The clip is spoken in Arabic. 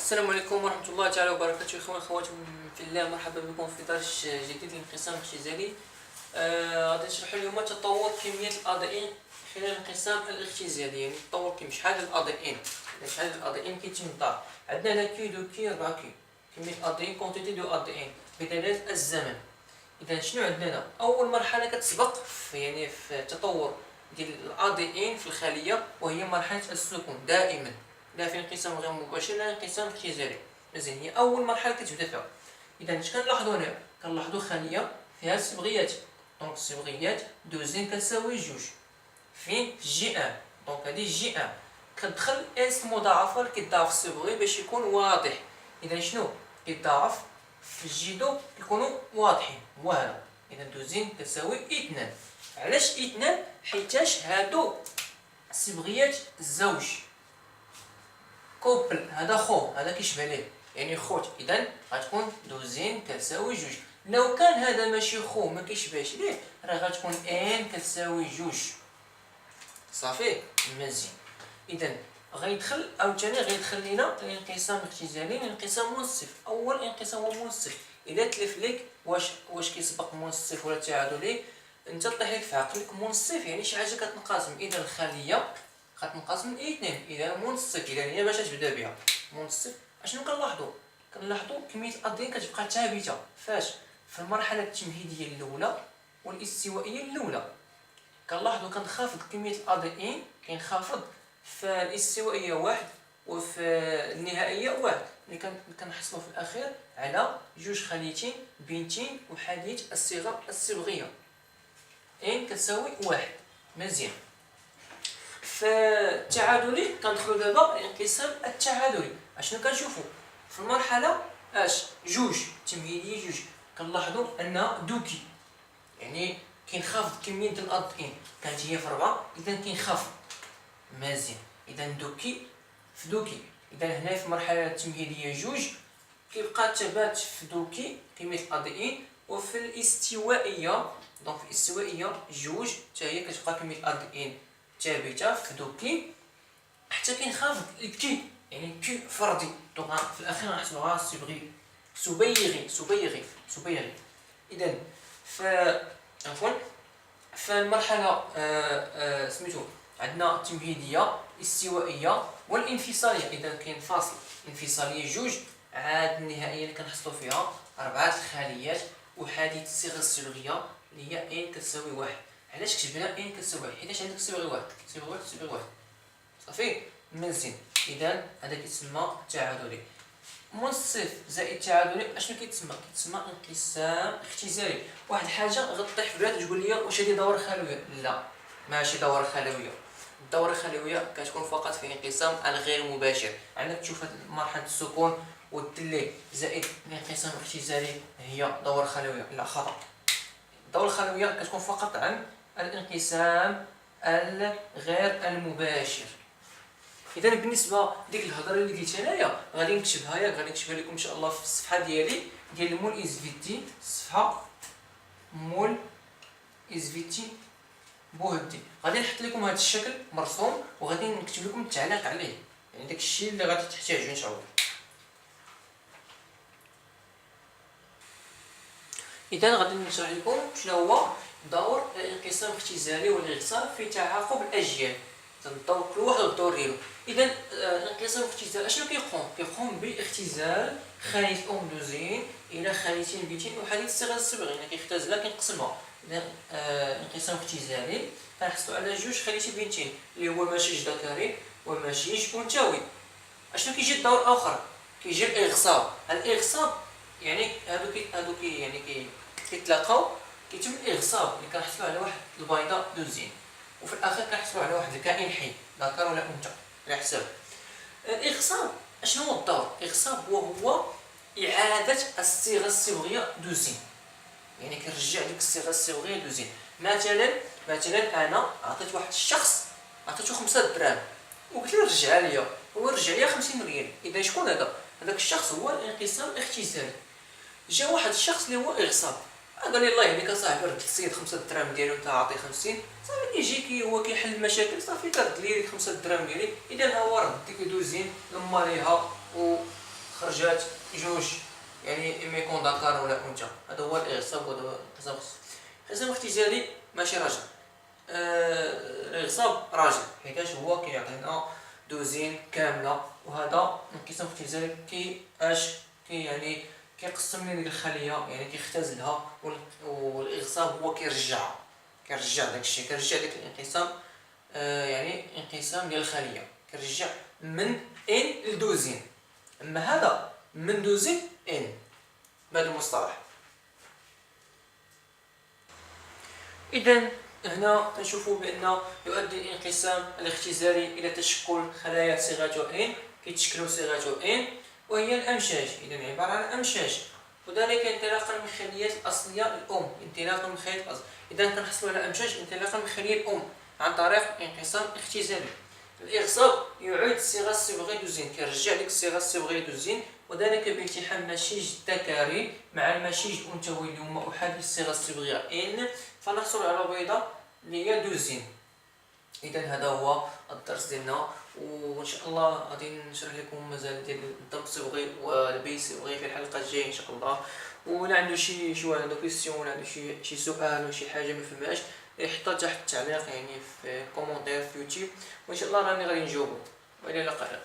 السلام عليكم ورحمة الله تعالى وبركاته. إخوان أخوات في الله، مرحبا بكم في درس جديد للانقسام الاختزالي. غادي نشرح اليوم تطور كمية الأدائين خلال الانقسام الاختزالي، يعني تطور شحال ديال الأدائين، شحال ديال الأدائين كيتم الضرب. عندنا هنا كي دو كي 4 كي، كمية الأدائين كونتيتي دو أدائين بدلالة الزمن. إذا شنو عندنا هنا؟ أول مرحلة كتسبق في التطور ديال الأدائين في الخلية، وهي مرحلة السكون دائما، لا في انقسام غير مباشر لا انقسام اختزالي. مزيان، هي اول مرحله كتبدا فيها. اذا اش كنلاحظوا هنا؟ كنلاحظوا خليه فيها الصبغيات، دونك الصبغيات دوزين كتساوي جوج فين في جي ان، دونك هذه جي ان كتدخل اس مضاعفه اللي كيتضاعف الصبغي باش يكون واضح. اذا شنو كيتضاعف في جي دو كيكونوا واضحين، هو هذا. اذا دوزين كتساوي اثنان. علاش اثنان؟ حيتاش هادو الصبغيات الزوج كوبل، هذا خو، هذا كيشبه ليه يعني خوت. اذا غتكون دوزين كتساوي جوج. لو كان هذا ماشي خو ما كيشبهش ليه، راه غتكون ان كتساوي جوج. صافي مزيان. اذا غيدخل عاوتاني لينا الانقسام الاختزالي، الانقسام منصف. اول انقسام هو منصف. اذا تلف لك واش كيسبق منصف ولا تعادلي، انت طيح لك في عقلك منصف يعني شي حاجه كتنقسم. اذا الخليه غتنقسم لاثنين، اذا منصف، اذا هي باش تبدا بها منصف. اشنو كنلاحظوا كميه الادين كتبقى ثابته. فاش؟ في المرحله التمهيديه الاولى والاستوائيه الاولى كنلاحظوا كنخفض كميه الادين، كينخفض في الاستوائيه واحد وفي النهائيه واحد، اللي كنحصلوا في الاخير على جوج خليتين بنتين وحاديه الصيغه الصبغيه ان كتساوي واحد. مزيان. فالتعادلي كندخلوا دابا الانقسام التعادلي. اشنو كنشوفوا في المرحله جوج تمهيديه جوج؟ كنلاحظوا ان دوكي يعني كينخفض كميه ديال الادين، كانت هي في 4 اذا كينخفض. مزيان. اذا دوكي في دوكي، اذا هنا في المرحله التمهيديه جوج كيبقى ثبات في دوكي كميه الادين، وفي الاستوائيه دونك في الاستوائيه جوج حتى هي كتبقى كميه الادين ثابته في دوكي حتى كينخفض الكي، يعني كي فردي. دونك في الاخير غنحسبوها صبيغي. اذا عفوا في المرحله سميتو عندنا التمهيديه الاستوائيه والانفصاليه. اذا كاين فاصل انفصاليه جوج، عاد النهائيه اللي كنحصلوا فيها 4 خليات وحاديه الصيغه الصبغيه اللي هي ان كتساوي واحد. علاش كتبنا ان كتساوي واحد؟ حيت عندك صبغي واحد صبغي واحد. صافي مزيان. اذا هذا كيتسمى تعادلي. منصف زائد تعادلي اشنو كيتسمى؟ كيتسمى انقسام اختزالي. واحد الحاجه غطيح في بالك تقول لي واش هذه دوره خلويه؟ لا، ماشي دوره خلويه. الدوره الخلويه كتكون فقط في انقسام الغير مباشر. عندك تشوف مرحله السكون والتلي زائد الانقسام الاختزالي هي دوره خلويه. لا، خطا. الدوره الخلويه كتكون فقط عن الانقسام الغير المباشر. اذا بالنسبه ديك الهضره اللي قلت انايا غادي نكتبها لكم ان شاء الله في الصفحه ديالي ديال مول از في تي، الصفحه مول از في تي بوهدي. غادي نحط لكم هذا الشكل مرسوم وغادي نكتب لكم التعليق عليه، يعني داك الشيء اللي غادي تحتاجو ان شاء الله. اذا غادي نشرح لكم شنو هو دور الانقسام الاختزالي والانقسام في تعاقب الاجيال. الدور كل واحد الدور ديالو. اذا الانقسام الاختزالي اشنو كيقوم باختزال خليه ام دوزين الى خليتين بنتين وحديد الصيغه الصبغيه، يعني كيختزلها كينقسمها. اذا الانقسام الاختزالي كنحصلوا على جوج خليتين بنتين اللي هو مشيج ذكري ومشيج انثوي. اشنو كيجي الدور اخر؟ كيجي الاغصاب. الاغصاب يعني هادو يعني كيتلاقاو كيتم الاغصاب، اللي كنحصلوا على واحد البيضه دوزين وفي الاخير كنحصلوا على واحد الكائن حي ذكر ولا انثى على حساب. الاغصاب اشنو هو الدور؟ الاغصاب هو اعاده الصيغه الصبغيه دوزين، يعني كنرجع ديك الصيغه الصبغيه دوزين. مثلا انا عطيت واحد الشخص عطيتو 5 دراهم وقلت له رجعها ليا، هو رجع ليا 50 ريال. اذا شكون هذا؟ هذاك الشخص هو الانقسام الاختزالي. جا واحد الشخص اللي هو اغصاب، قال لي الله يهديك اصاحبي رد السيد 5 دراهم ديالو انت عاطي 50، صافي كيجي هو كيحل المشاكل، صافي كرد لي 5 دراهم ديالي. اذا ها هو رد ديك دوزين لما ليها خرجات جوج يعني اما يكون ذكر ولا انثى. هذا هو الاغصاب وهذا هو الاغصاب. الانقسام الاختزالي ماشي راجع. الاغصاب راجع حيتاش هو كيعطينا دوزين كامله، وهذا الانقسام الاختزالي يعني كيقسم لنا الخليه، يعني كيختزلها، والاغصاب هو كيرجع داكشي، كيرجع داك الانقسام. يعني انقسام ديال الخليه كيرجع من ان لدوزين، اما هذا من دوزين ان بهذا المصطلح. اذا هنا نشوفوا بان يؤدي الانقسام الاختزالي الى تشكل خلايا صيغه ان، كيتشكلوا صيغه ان وهي الامشاج. اذا عباره عن امشاج، وذلك انطلاقا من الخليات الاصليه الام، انطلاقا من الخليات الاصليه. اذا كنحصلوا على امشاج انطلاقا من الخليه الام عن طريق انقسام اختزالي. الاغصاب يعيد الصيغه الصبغيه دوزين، كيرجع ديك الصيغه الصبغيه دوزين، وذلك بالتحام مشيج ذكري مع المشيج الانثوي اللي هما احادي الصيغه الصبغيه ان، فنحصل على بيضه اللي هي دوزين. اذا هذا هو الدرس ديالنا، وان شاء الله غادي نشرح لكم مازال ديال الضم الصبغي والبي الصبغي في الحلقه الجايه ان شاء الله. ولا عنده شي واحد عنده كيسيون ولا عنده شي سؤال ولا شي حاجه ما فهمهاش يحطها تحت التعليق، يعني في كومونتير في يوتيوب، وان شاء الله راني غادي نجاوبو. والى اللقاء.